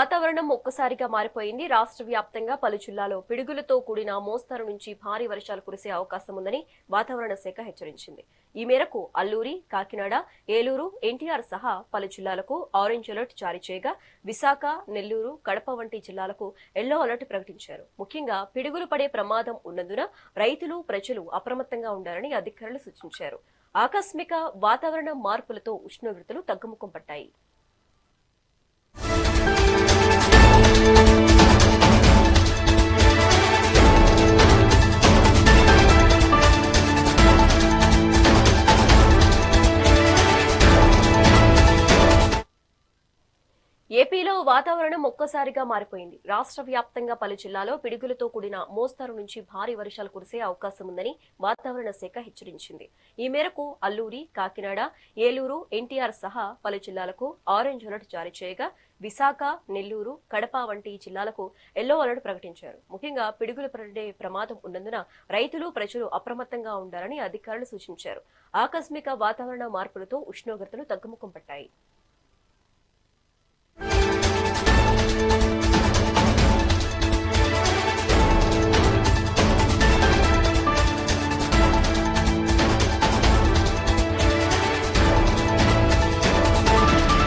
వాతావరణం ఒక్కసారిగా మారిపోయింది. రాష్ట్ర వ్యాప్తంగా పలు జిల్లాలో పిడుగులతో కూడిన మోస్తరు నుంచి భారీ వర్షాలు కురిసే అవకాశం ఉందని వాతావరణ శాఖ హెచ్చరించింది. ఈ మేరకు అల్లూరి, కాకినాడ, ఏలూరు, ఎన్టీఆర్ సహా పలు జిల్లాలకు ఆరెంజ్ అలర్ట్ జారీ చేయగా విశాఖ, నెల్లూరు, కడప వంటి జిల్లాలకు ఎల్లో అలర్ట్ ప్రకటించారు. ముఖ్యంగా పిడుగులు పడే ప్రమాదం ఉన్నందున రైతులు, ప్రజలు అప్రమత్తంగా ఉండాలని అధికారులు సూచించారు. ఆకస్మిక వాతావరణ మార్పులతో ఉష్ణోగ్రతలు తగ్గుముఖం పట్టాయి. ఏపీలో వాతావరణం ఒక్కసారిగా మారిపోయింది. రాష్ట్ర వ్యాప్తంగా పలు జిల్లాలో పిడుగులతో కూడిన మోస్తరు నుంచి భారీ వర్షాలు కురిసే అవకాశం ఉందని వాతావరణ శాఖ హెచ్చరించింది. ఈ మేరకు అల్లూరి, కాకినాడ, ఏలూరు, ఎన్టీఆర్ సహా పలు జిల్లాలకు ఆరెంజ్ అలర్ట్ జారీ చేయగా విశాఖ, నెల్లూరు, కడప వంటి జిల్లాలకు ఎల్లో అలర్ట్ ప్రకటించారు. ముఖ్యంగా పిడుగులు పడే ప్రమాదం ఉన్నందున రైతులు, ప్రజలు అప్రమత్తంగా ఉండాలని అధికారులు సూచించారు. ఆకస్మిక వాతావరణ మార్పులతో ఉష్ణోగ్రతలు తగ్గుముఖం పట్టాయి.